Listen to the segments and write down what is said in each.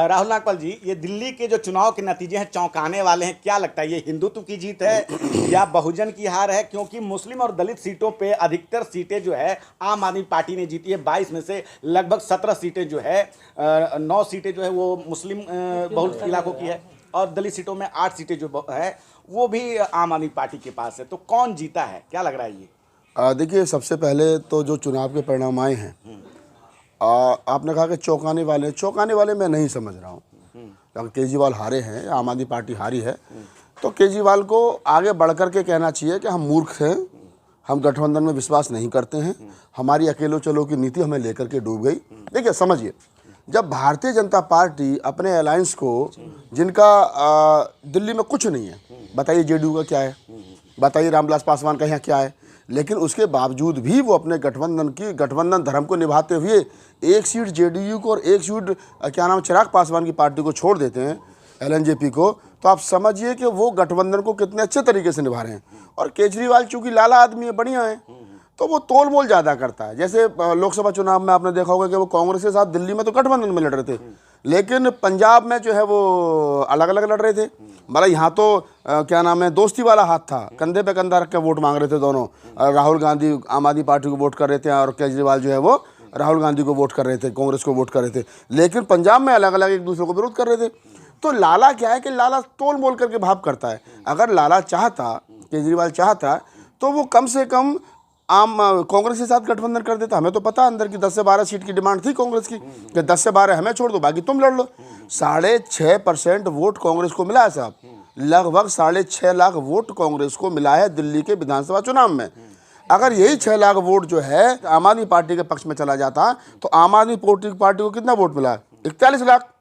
राहुल नागपाल जी, ये दिल्ली के जो चुनाव के नतीजे हैं चौंकाने वाले हैं। क्या लगता है, ये हिंदुत्व की जीत है या बहुजन की हार है? क्योंकि मुस्लिम और दलित सीटों पे अधिकतर सीटें जो है आम आदमी पार्टी ने जीती है। 22 में से लगभग 17 सीटें जो है 9 सीटें जो है वो मुस्लिम बहुल इलाकों की है और दलित सीटों में 8 सीटें जो है वो भी आम आदमी पार्टी के पास है। तो कौन जीता है, क्या लग रहा है ये? देखिए, सबसे पहले तो जो चुनाव के परिणाम आए हैं, आपने कहा कि चौंकाने वाले मैं नहीं समझ रहा हूँ। अगर केजरीवाल हारे हैं, आम आदमी पार्टी हारी है, तो केजरीवाल को आगे बढ़ कर के कहना चाहिए कि हम मूर्ख हैं, हम गठबंधन में विश्वास नहीं करते हैं, हमारी अकेलो चलो की नीति हमें लेकर के डूब गई। देखिए, समझिए, जब भारतीय जनता पार्टी अपने अलायंस को, जिनका दिल्ली में कुछ नहीं है, बताइए जेडीयू का क्या है, बताइए रामविलास पासवान का यहाँ क्या है, लेकिन उसके बावजूद भी वो अपने गठबंधन धर्म को निभाते हुए एक सीट जेडीयू को और एक सीट क्या नाम चिराग पासवान की पार्टी को छोड़ देते हैं, एलएनजेपी को। तो आप समझिए कि वो गठबंधन को कितने अच्छे तरीके से निभा रहे हैं। और केजरीवाल चूंकि लाला आदमी है, बढ़िया है, तो वो तोल मोल ज़्यादा करता है। जैसे लोकसभा चुनाव में आपने देखा होगा कि वो कांग्रेस के साथ दिल्ली में तो गठबंधन में लड़ रहे थे, लेकिन पंजाब में जो है वो अलग अलग लड़ रहे थे। मतलब यहाँ तो क्या नाम है, दोस्ती वाला हाथ था, कंधे पे कंधा रख के वोट मांग रहे थे दोनों। राहुल गांधी आम आदमी पार्टी को वोट कर रहे थे और केजरीवाल जो है वो राहुल गांधी को वोट कर रहे थे, कांग्रेस को वोट कर रहे थे, लेकिन पंजाब में अलग अलग एक दूसरे को विरोध कर रहे थे। तो लाला क्या है कि लाला तोल मोल करके भाव करता है। अगर लाला चाहता, केजरीवाल चाहता, तो वो कम से कम कांग्रेस के साथ गठबंधन कर देता। हमें तो पता अंदर की 10 से 12 सीट की डिमांड थी कांग्रेस की कि 10 से 12 हमें छोड़ दो, बाकी तुम लड़ लो। 6.5% वोट कांग्रेस को मिला है साहब, लगभग 6.5 लाख वोट कांग्रेस को मिला है दिल्ली के विधानसभा चुनाव में। अगर यही 6 लाख वोट जो है आम आदमी पार्टी के पक्ष में चला जाता, तो आम आदमी पार्टी को कितना वोट मिला है? 41 लाख।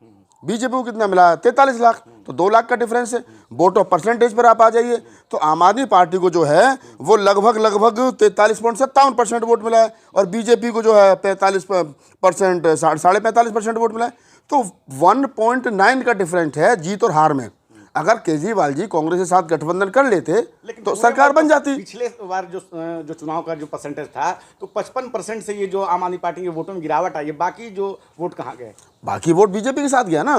बीजेपी को कितना मिला है? 43 लाख। तो 2 लाख का डिफरेंस है। वोट ऑफ परसेंटेज पर आप आ जाइए तो आम आदमी पार्टी को जो है वो लगभग 43.57% वोट मिला है और बीजेपी को जो है 45%, 45.5% वोट मिला है। तो 1.9 का डिफरेंस है जीत और हार में। अगर केजरीवाल जी कांग्रेस के साथ गठबंधन कर लेते तो सरकार बन जाती। पिछले बार जो चुनाव का जो परसेंटेज था तो 55% से ये जो आम आदमी पार्टी के वोटों में गिरावट आई है, बाकी जो वोट कहाँ गए? बाकी वोट बीजेपी के साथ गया ना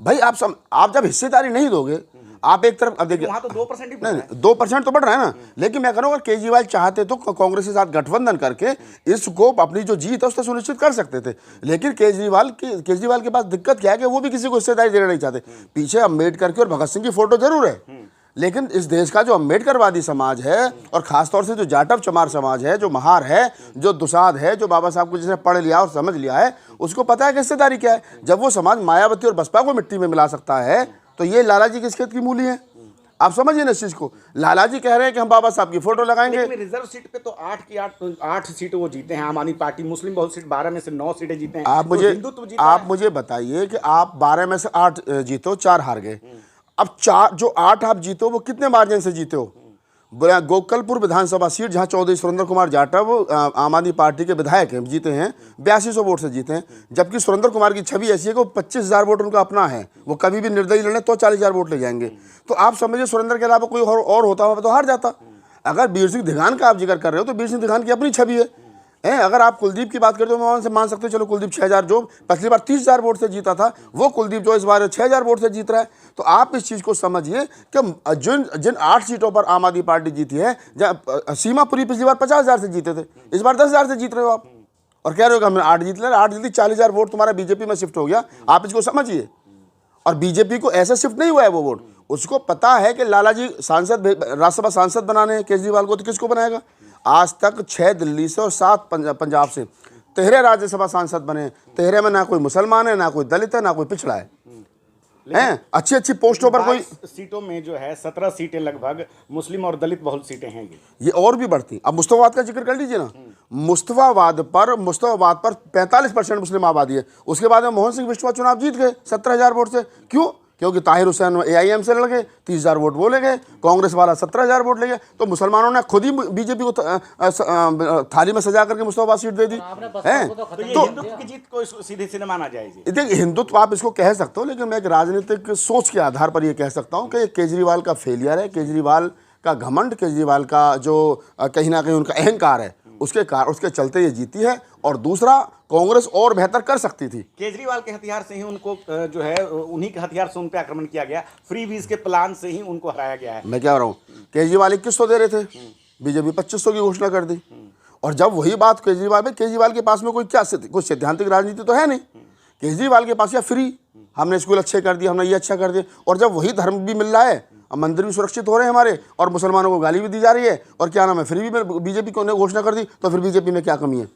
भाई। आप जब हिस्सेदारी नहीं दोगे, आप एक तरफ, अब देखिए वहाँ तो 2% ही नहीं, 2% तो बढ़ रहा है ना। लेकिन मैं कह रहा हूँ अगर केजरीवाल चाहते तो कांग्रेस के साथ गठबंधन करके इसको अपनी जो जीत है उससे सुनिश्चित कर सकते थे। लेकिन केजरीवाल के पास दिक्कत क्या है कि वो भी किसी को हिस्सेदारी देना नहीं चाहते। पीछे अम्बेडकर की और भगत सिंह की फोटो जरूर है, लेकिन इस देश का जो अम्बेडकरवादी समाज है और खासतौर से जो जाटव चमार समाज है, जो महार है, जो दुसाध है, जो बाबा साहब को जिसने पढ़ लिया और समझ लिया है, उसको पता है कि हिस्सेदारी क्या है। जब वो समाज मायावती और बसपा को मिट्टी में मिला सकता है तो ये लाला जी किस खेत की मूली है? आप समझिए ना इस चीज को। लाला जी कह रहे हैं कि हम बाबा साहब की फोटो लगाएंगे। रिजर्व सीट पे तो 8 सीटें वो जीते हैं आम आदमी पार्टी। मुस्लिम बहुत सीट 12 में से 9 सीटें जीते हैं। आप मुझे बताइए कि आप 12 में से 8 जीतो, 4 हार गए। अब 4 जो 8 आप जीतो वो कितने मार्जिन से जीते हो? गोकलपुर विधानसभा सीट जहां चौधरी सुरेंद्र कुमार जाटव आम आदमी पार्टी के विधायक हैं, जीते हैं 8200 वोट से जीते हैं। जबकि सुरेंद्र कुमार की छवि ऐसी है कि 25,000 वोट उनका अपना है, वो कभी भी निर्दलीय लड़े तो 40,000 वोट ले जाएंगे। तो आप समझिए सुरेंद्र के अलावा कोई और होता हो तो हार जाता। अगर वीर सिंह दिघान का आप जिक्र कर रहे हो तो वीर सिंह दिघान की अपनी छवि है। अगर आप कुलदीप की बात करते हो मैं उनसे मान सकते हो, चलो कुलदीप 6,000 जो पिछली बार 30,000 वोट से जीता था, वो कुलदीप जो इस बार 6,000 वोट से जीत रहा है। तो आप इस चीज़ को समझिए कि जिन 8 सीटों पर आम आदमी पार्टी जीती है, सीमापुरी पिछली बार 50,000 से जीते थे, इस बार 10,000 से जीत रहे हो आप और कह रहे हो कि हमने 8 जीत लिया। 8 जीती, 40,000 वोट तुम्हारा बीजेपी में शिफ्ट हो गया। आप इसको समझिए। और बीजेपी को ऐसा शिफ्ट नहीं हुआ है वो वोट, उसको पता है कि लाला जी राज्यसभा सांसद बनाने हैं केजरीवाल को, तो किसको बनाएगा? आज तक 6 दिल्ली से और 7 पंजाब से 13 राज्यसभा सांसद बने। 13 में ना कोई मुसलमान है, ना कोई दलित है, ना कोई पिछड़ा है। अच्छी पोस्टों पर कोई सीटों में जो है 17 सीटें लगभग मुस्लिम और दलित बहुल सीटें हैं। ये और भी बढ़ती। अब मुस्तफावाद का जिक्र कर लीजिए ना। मुस्तफावाद पर 45% मुस्लिम आबादी है। उसके बाद में मोहन सिंह विश्वा चुनाव जीत गए 17,000 वोट से। क्यों? क्योंकि ताहिर हुसैन AIM से लड़ गए, 30,000 वोट वो ले गए, कांग्रेस वाला 17,000 वोट ले गए। तो मुसलमानों ने खुद ही बीजेपी को थाली में सजा करके मुस्तफाबाद सीट दे दी है। तो हिंदुत्व की जीत को सीधे सीधे माना जाएगी। देखिए, हिंदुत्व आप इसको कह सकते हो, लेकिन मैं एक राजनीतिक सोच के आधार पर यह कह सकता हूं कि केजरीवाल का फेलियर है, केजरीवाल का घमंड, केजरीवाल का जो कहीं ना कहीं उनका अहंकार है, उसके चलते ये जीती है। और दूसरा, कांग्रेस और बेहतर कर सकती थी। केजरीवाल के हथियार से ही उनको जो है उन्हीं के हथियार से उन पे आक्रमण किया गया, फ्री वीज के प्लान से ही उनको हराया गया है। मैं क्या रहा हूँ, केजरीवाल 2100 दे रहे थे, बीजेपी 2500 की घोषणा कर दी। और जब वही बात केजरीवाल के पास में कोई सैद्धांतिक राजनीति तो है नहीं। केजरीवाल के पास या फ्री, हमने स्कूल अच्छे कर दिए, हमने ये अच्छा कर दिया। और जब वही धर्म भी मिल रहा है, अब मंदिर भी सुरक्षित हो रहे हैं हमारे, और मुसलमानों को गाली भी दी जा रही है, और क्या नाम है, फ्री भी बीजेपी को ने घोषणा कर दी, तो फिर बीजेपी में क्या कमी है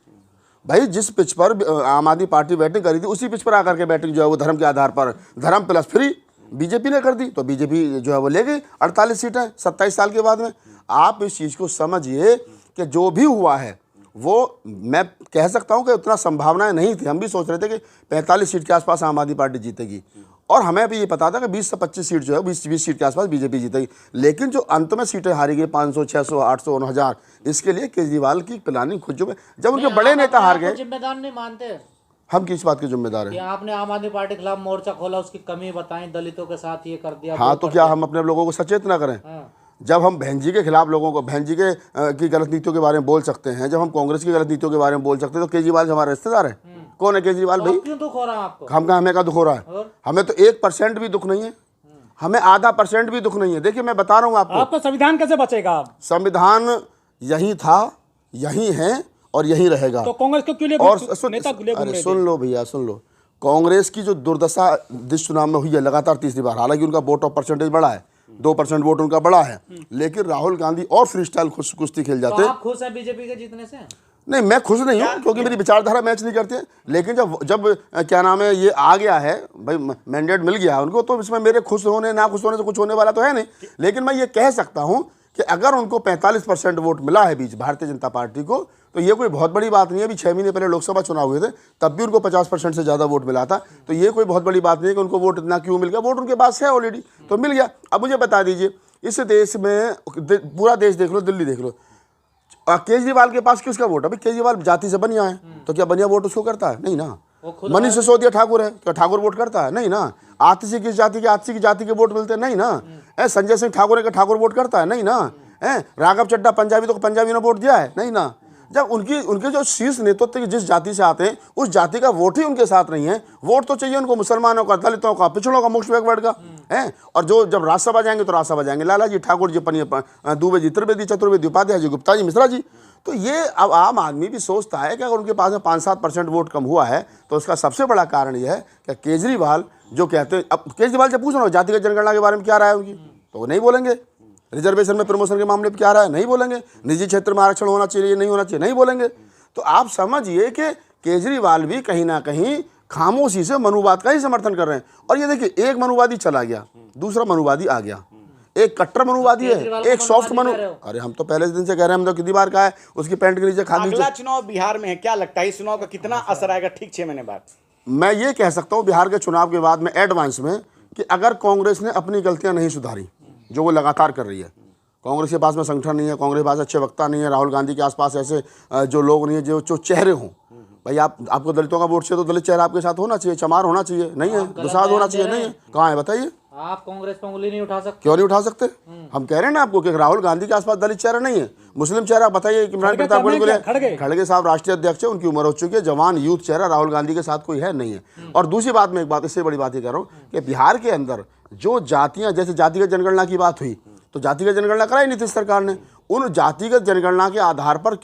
भाई? जिस पिच पर आम आदमी पार्टी बैटिंग करी थी, उसी पिच पर आकर के बैटिंग जो है वो धर्म के आधार पर, धर्म प्लस फ्री बीजेपी ने कर दी, तो बीजेपी जो है वो ले गई 48 सीटें 27 साल के बाद में। आप इस चीज़ को समझिए कि जो भी हुआ है वो, मैं कह सकता हूं कि उतना संभावनाएं नहीं थी। हम भी सोच रहे थे कि 45 सीट के आसपास आम आदमी पार्टी जीतेगी, और हमें भी ये पता था कि 20 से 25 सीट जो है 20 सीट के आसपास बीजेपी जीतेगी। लेकिन जो अंत में सीटें हारी गई 500, 600, 800, 1000, इसके लिए केजरीवाल की प्लानिंग खुद जो, जब उनके बड़े नेता हार गए। जिम्मेदार नहीं मानते हम किस बात के जिम्मेदार कि हैं? आपने आम आदमी पार्टी के खिलाफ मोर्चा खोला, उसकी कमी बताई, दलितों के साथ ये कर दिया। हाँ, तो क्या हम अपने लोगों को सचेत ना करें? जब हम बहन जी के खिलाफ लोगों को, बहन जी की गलत नीतियों के बारे में बोल सकते हैं, जब हम कांग्रेस की गलत नीतियों के बारे में बोल सकते हैं, तो केजरीवाल हमारे रिश्तेदार है। कौन है केजरीवाल भाई? क्यों दुख हो रहा है आपको? हमें का दुख हो रहा है? हमें तो 1% भी दुख नहीं है, हमें आधा % भी दुख नहीं है। देखिए मैं बता रहा हूँ आपको, आपका संविधान कैसे बचेगा? संविधान यही था, यही है और यही रहेगा। तो कांग्रेस को क्यों ले और सुन लो भैया, सुन लो, कांग्रेस की जो दुर्दशा इस चुनाव में हुई है लगातार तीसरी बार, हालांकि उनका वोट ऑफ परसेंटेज बढ़ा है, 2% वोट उनका बढ़ा है, लेकिन राहुल गांधी और फ्री स्टाइल कुश्ती खेल जाते हैं। आप खुश हैं बीजेपी के जीतने से? नहीं, मैं खुश नहीं हूँ, क्योंकि मेरी विचारधारा मैच नहीं करती है। लेकिन जब क्या नाम है, ये आ गया है भाई, मैंडेट मिल गया उनको, तो इसमें मेरे खुश होने ना खुश होने से कुछ होने वाला तो है नहीं। लेकिन मैं ये कह सकता हूँ कि अगर उनको 45% वोट मिला है बीच भारतीय जनता पार्टी को, तो ये कोई बहुत बड़ी बात नहीं है। अभी 6 महीने पहले लोकसभा चुनाव हुए थे, तब भी उनको 50% से ज़्यादा वोट मिला था, तो ये कोई बहुत बड़ी बात नहीं है कि उनको वोट इतना क्यों मिल गया। वोट उनके पास है ऑलरेडी, तो मिल गया। अब मुझे बता दीजिए, इस देश में पूरा देश देख लो, दिल्ली देख लो, केजरीवाल के पास किसका वोट है? अभी केजरीवाल जाति से बनिया है, तो क्या बनिया वोट उसको करता है? नहीं ना। मनीष सिसोदिया ठाकुर है, क्या ठाकुर वोट करता है? नहीं ना। आतिशी किस जाति के, आतिशी की जाति के वोट मिलते हैं? नहीं ना। संजय सिंह ठाकुर है, क्या ठाकुर वोट करता है? नहीं ना। राघव चड्ढा पंजाबी, तो पंजाबी ने वोट दिया है? नहीं ना। जब उनके जो शीर्ष नेतृत्व जिस जाति से आते हैं, उस जाति का वोट ही उनके साथ नहीं है। वोट तो चाहिए उनको मुसलमानों का, दलितों का, पिछड़ों का, मुख्य बैकवर्ड का है। और जो जब राज्यसभा जाएंगे तो राज्यसभा जाएंगे लाला जी, ठाकुर जी, दुबे जी, त्रिवेदी, चतुर्वेदी, उपाध्याय जी, गुप्ता जी, मिश्रा जी। तो ये अब आम आदमी भी सोचता है कि अगर उनके पास में 5-7% वोट कम हुआ है, तो उसका सबसे बड़ा कारण यह है कि केजरीवाल जो कहते हैं, अब केजरीवाल से पूछ रहा हूँ जातिगत जनगणना के बारे में क्या राय है उनकी, तो वो नहीं बोलेंगे। रिजर्वेशन में प्रमोशन के मामले पर क्या रहा है? नहीं बोलेंगे। निजी क्षेत्र में आरक्षण होना चाहिए, नहीं होना चाहिए, नहीं बोलेंगे। तो आप समझिए कि केजरीवाल भी कहीं ना कहीं खामोशी से मनुवाद का ही समर्थन कर रहे हैं। और ये देखिए, एक मनुवादी चला गया, दूसरा मनुवादी आ गया। एक कट्टर मनुवादी है, एक सॉफ्ट मनु। अरे हम तो पहले दिन से कह रहे हैं, हम तो कितनी बार कहा है उसकी पैंट के नीचे खाली। अगला चुनाव बिहार में है, क्या लगता है इस चुनाव का कितना असर आएगा ठीक 6 महीने बाद? मैं ये कह सकता हूँ बिहार के चुनाव के बाद में एडवांस में, कि अगर कांग्रेस ने अपनी गलतियां नहीं सुधारी जो वो लगातार कर रही है, कांग्रेस के पास में संगठन नहीं है, कांग्रेस के पास अच्छे वक्ता नहीं है, राहुल गांधी के आसपास ऐसे जो लोग नहीं है जो चेहरे हों। भाई आपको दलितों का वोट चाहिए तो दलित चेहरा आपके साथ होना चाहिए, चमार होना चाहिए, नहीं है, दुसाद होना चाहिए, नहीं है। कहाँ है बताइए? आप कांग्रेस पर उंगली नहीं उठा सकते। क्यों नहीं उठा सकते? हम कह रहे हैं ना आपको कि राहुल गांधी के आसपास दलित चेहरा नहीं है, मुस्लिम चेहरा बताइए। इमरान प्रताप खड़गे साहब राष्ट्रीय अध्यक्ष है, उनकी उम्र हो चुकी है, जवान यूथ चेहरा राहुल गांधी के साथ कोई है नहीं है। और दूसरी बात में एक बात, इससे बड़ी बात ये कह रहा हूँ कि बिहार के अंदर जो जातियाँ, जैसे जातिगत जनगणना की बात हुई, तो जातिगत जनगणना कराई नीतीश सरकार ने। उन जातिगत जनगणना के आधार पर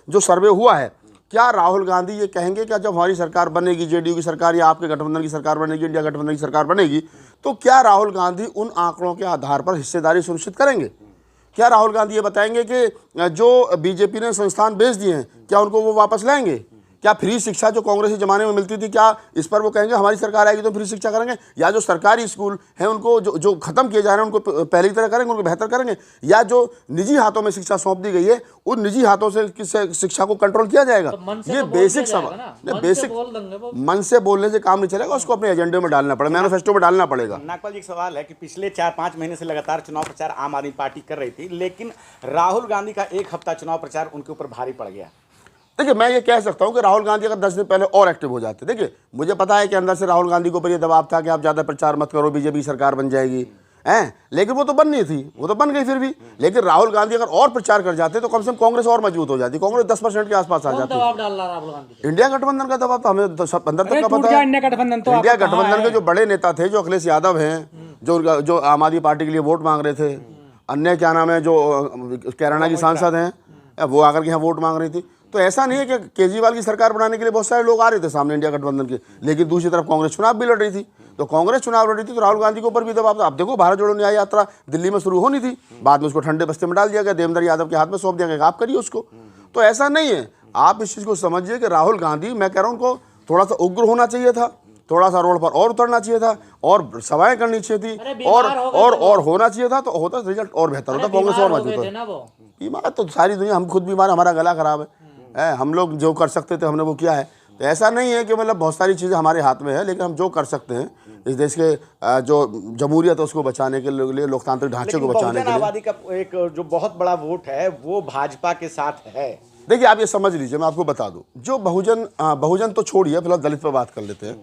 जो सर्वे हुआ है, क्या राहुल गांधी ये कहेंगे कि जब हमारी सरकार बनेगी, जेडीयू की सरकार या आपके गठबंधन की सरकार बनेगी, इंडिया गठबंधन की सरकार बनेगी, तो क्या राहुल गांधी उन आंकड़ों के आधार पर हिस्सेदारी सुनिश्चित करेंगे? क्या राहुल गांधी ये बताएंगे कि जो बीजेपी ने संस्थान बेच दिए हैं, क्या उनको वो वापस लाएंगे? क्या फ्री शिक्षा जो कांग्रेस के ज़माने में मिलती थी, क्या इस पर वो कहेंगे हमारी सरकार आएगी तो फ्री शिक्षा करेंगे? या जो सरकारी स्कूल हैं उनको जो ख़त्म किए जा रहे हैं उनको पहले की तरह करेंगे, उनको बेहतर करेंगे? या जो निजी हाथों में शिक्षा सौंप दी गई है, उन निजी हाथों से किस शिक्षा को कंट्रोल किया जाएगा? तो ये बेसिक सवाल, बेसिक मन से बोलने से काम नहीं चलेगा, उसको अपने एजेंडे में डालना पड़ेगा, मैनिफेस्टो में डालना पड़ेगा। नागपाल जी, एक सवाल है कि पिछले 4-5 महीने से लगातार चुनाव प्रचार आम आदमी पार्टी कर रही थी, लेकिन राहुल गांधी का 1 हफ्ता चुनाव प्रचार उनके ऊपर भारी पड़ गया। देखिए, मैं ये कह सकता हूं कि राहुल गांधी अगर 10 दिन पहले और एक्टिव हो जाते, देखिए मुझे पता है कि अंदर से राहुल गांधी को पर ये दबाव था कि आप ज़्यादा प्रचार मत करो, बीजेपी की सरकार बन जाएगी, हैं, लेकिन वो तो बन नहीं थी, वो तो बन गई फिर भी। लेकिन राहुल गांधी अगर और प्रचार कर जाते तो कम से कम कांग्रेस और मजबूत हो जाती, कांग्रेस 10% के आसपास आ कौन जाती। दबाव डाल रहा है राहुल गांधी पे? इंडिया गठबंधन का दबाव तो हमें तो सब अंदर तक का टूट पता गया है। इंडिया गठबंधन तो इंडिया आपको कहाँ गठबंधन है? के जो बड़े नेता थे, जो अखिलेश यादव हैं, जो आम आदमी पार्टी के लिए वोट मांग रहे थे, अन्य क्या नाम है जो कैराना की सांसद हैं, वो आकर के यहाँ वोट मांग रही थी। तो ऐसा नहीं है कि केजरीवाल की सरकार बनाने के लिए बहुत सारे लोग आ रहे थे सामने इंडिया गठबंधन के, लेकिन दूसरी तरफ कांग्रेस चुनाव भी लड़ रही थी। तो कांग्रेस चुनाव लड़ रही थी तो राहुल गांधी के ऊपर भी दबाव था। अब देखो, भारत जोड़ो न्याय यात्रा दिल्ली में शुरू होनी थी, बाद में उसको ठंडे बस्ते में डाल दिया गया, देवेंद्र यादव के हाथ में सौंप दिया गया, आप करिए उसको। तो ऐसा नहीं है, आप इस चीज़ को समझिए कि राहुल गांधी, मैं कह रहा हूँ, उनको थोड़ा सा उग्र होना चाहिए था, थोड़ा सा रोड पर और उतरना चाहिए था, और सभाएं करनी चाहिए अरे थी, बीमार हो गए थे और होना चाहिए था, तो होता रिजल्ट और बेहतर होता, कांग्रेस और मजबूत थे होता। ना वो। बीमार तो सारी दुनिया, हम खुद बीमार, हमारा गला खराब है, हम लोग जो कर सकते थे हमने वो किया है। तो ऐसा नहीं है कि मतलब बहुत सारी चीज़ें हमारे हाथ में है, लेकिन हम जो कर सकते हैं इस देश के जो जमहूरियत है उसको बचाने के लिए, लोकतांत्रिक ढांचे को बचाने के लिए। आबादी का एक जो बहुत बड़ा वोट है वो भाजपा के साथ है। देखिए, आप ये समझ लीजिए, मैं आपको बता दूं, जो बहुजन तो छोड़िए, फिलहाल दलित पर बात कर लेते हैं।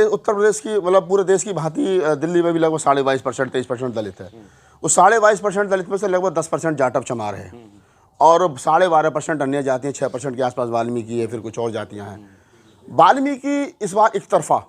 उत्तर प्रदेश की, मतलब पूरे देश की भांति दिल्ली में भी लगभग 22.5% 23% दलित है। उस 22.5% दलित में से लगभग 10% जाटव चमार है, और 12.5% अन्य जातियाँ, 6% के आसपास वाल्मीकि है, फिर कुछ और जातियाँ हैं। वाल्मीकि इस बार एक तरफा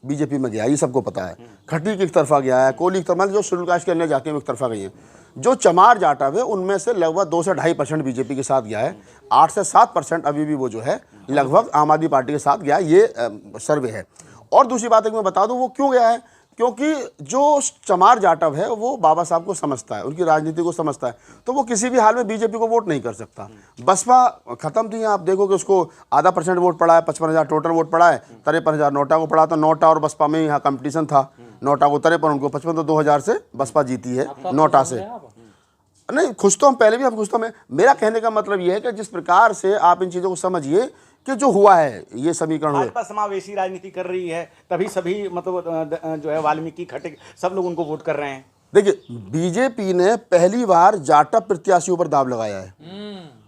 बीजेपी में गया, ये सबको पता है। खट्टी की एक तरफा गया है, कोली की तरफा, जो शेड्यूल कास्ट की अन्य जातियाँ में एक तरफा गई हैं। जो चमार जाटव है उनमें से लगभग 2 से 2.5% बीजेपी के साथ गया है, 8 से 7% अभी भी वो जो है लगभग आम आदमी पार्टी के साथ गया है, ये सर्वे है। और दूसरी बात है कि मैं बता दूं वो क्यों गया है, क्योंकि जो चमार जाटव है वो बाबा साहब को समझता है, उनकी राजनीति को समझता है, तो वो किसी भी हाल में बीजेपी को वोट नहीं कर सकता। बसपा खत्म थी, आप देखो कि उसको आधा % वोट पड़ा है, 55,000 टोटल वोट पड़ा है, 53,000 नोटा को पड़ा, तो नोटा और बसपा में यहाँ कंपटीशन था, नोटा को 53, उनको 55, तो 2000 से बसपा जीती है नोटा से। नहीं, खुश तो हम पहले भी, हम खुश तो मैं, मेरा कहने का मतलब ये है कि जिस प्रकार से आप इन चीज़ों को समझिए कि जो हुआ है, ये समीकरण हुए, भाजपा समावेशी राजनीति कर रही है, तभी सभी मतलब जो है वाल्मीकि खट्टे सब लोग उनको वोट कर रहे हैं। देखिए, बीजेपी ने पहली बार जाटव प्रत्याशियों पर दाव लगाया है।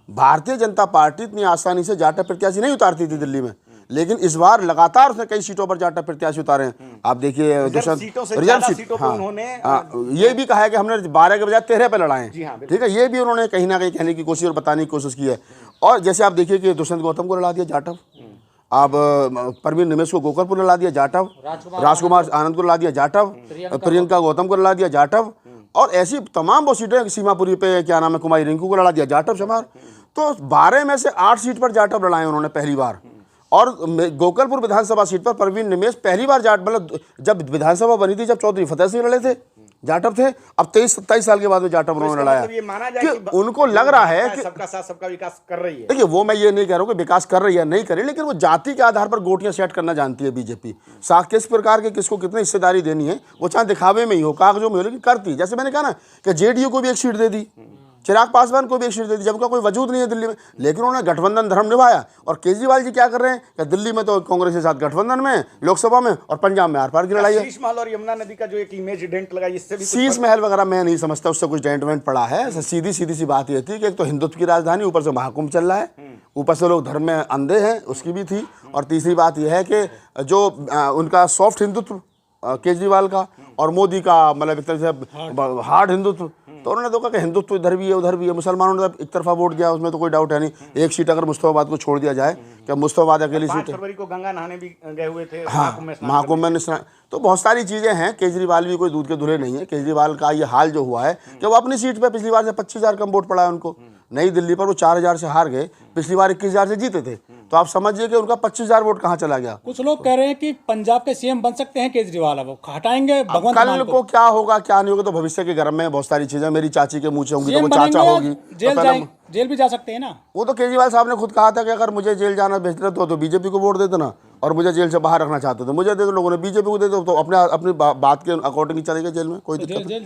भारतीय जनता पार्टी इतनी आसानी से जाटव प्रत्याशी नहीं उतारती थी दिल्ली में, लेकिन इस बार लगातार उसने कई सीटों पर जाटव प्रत्याशी उतारे हैं। आप देखिए, रिजर्व सीट, हाँ, उन्होंने ये भी कहा है कि हमने 12 के बजाय 13 पे लड़ाए जी हाँ, हैं, ठीक है, ये भी उन्होंने कहीं ना कहीं कहने की कोशिश और बताने की कोशिश की है। और जैसे आप देखिए कि दुष्यंत गौतम को लड़ा दिया जाटव, अब परवीन निमेश को गोकरपुर लड़ा दिया जाटव, राजकुमार आनंद को लड़ा दिया जाटव, प्रियंका गौतम को लड़ा दिया जाटव, और ऐसी तमाम वो सीटें, सीमापुरी पे क्या नाम है, कुमारी रिंकू को लड़ा दिया जाटव चमार। तो 12 में से 8 सीट पर जाटव लड़ाए उन्होंने पहली बार। और गोकलपुर विधानसभा सीट पर परवीन निमेश पहली बार मतलब जब विधानसभा बनी थी, जब चौधरी फतेह सिंह लड़े थे, जाटव थे, अब 23-27 साल के बाद में जाटव उन्होंने लड़ाया। ये माना जाए कि उनको लग रहा है कि सबका साथ सबका विकास कर रही है। देखिए, वो मैं ये नहीं कह रहा हूँ कि विकास कर रही है नहीं कर रही, लेकिन वो जाति के आधार पर गोटियां सेट करना जानती है बीजेपी। किस प्रकार के किसको कितनी हिस्सेदारी देनी है, वो चाहे दिखावे में ही हो, कागजों में हो, लेकिन करती। जैसे मैंने कहा ना कि जेडीयू को भी एक सीट दे दी, चिराग पासवान को भी एक सीट दे दी, जब उनका कोई वजूद नहीं है दिल्ली में, लेकिन उन्होंने गठबंधन धर्म निभाया। और केजरीवाल जी क्या कर रहे हैं कि दिल्ली में तो कांग्रेस के साथ गठबंधन में, लोकसभा में, और पंजाब में आर पार की लड़ाई है। शीश महल और यमुना नदी का जो एक इमेज डेंट लगा, इससे भी शीश महल वगैरह मैं नहीं समझता उससे कुछ डेंट वेंट पड़ा है। सीधी सी बात ये थी कि एक तो हिंदुत्व की राजधानी, ऊपर से महाकुंभ चल रहा है, ऊपर से लोग धर्म में अंधे हैं, उसकी भी थी। और तीसरी बात यह है कि जो उनका सॉफ्ट हिंदुत्व केजरीवाल का और मोदी का, मतलब एक तरह से हार्ड हिंदुत्व, तो उन्होंने देखा कि हिंदुत्व इधर भी है उधर भी है। मुसलमानों ने एक तरफा वोट दिया, उसमें तो कोई डाउट है नहीं। एक सीट अगर मुस्तफाबाद को छोड़ दिया जाए, कि मुस्तफाबाद अकेली सीट 5 फरवरी को गंगा नहाने भी गए हुए थे, हाँ, महाकुंभ में स्नान, तो बहुत सारी चीज़ें हैं। केजरीवाल भी कोई दूध के दूल्हे नहीं है। केजरीवाल का ये हाल जो हुआ है कि वो अपनी सीट पे पिछली बार से 25,000 कम वोट पड़ा है उनको। नई दिल्ली पर वो 4,000 से हार गए, पिछली बार 21,000 से जीते थे, तो आप समझिए कि उनका 25,000 वोट कहाँ चला गया। कुछ लोग कह रहे हैं कि पंजाब के सीएम बन सकते हैं केजरीवाल, अब हटाएंगे भगवंत कल मान को क्या होगा क्या नहीं होगा तो भविष्य के गर्म में बहुत सारी चीजें मेरी चाची के मुंह से होंगी, तो वो चाचा होगी, जेल भी जा सकते हैं ना। वो तो केजरीवाल साहब ने खुद कहा था कि अगर मुझे जेल जाना बेहतर तो बीजेपी को वोट देते ना, और मुझे जेल से बाहर रखना चाहते थे, मुझे दे दो, लोगों ने बीजेपी को दे दो, तो अपने अपनी बात के अकॉर्डिंग ही चले गए जेल में, कोई दिक्कत नहीं।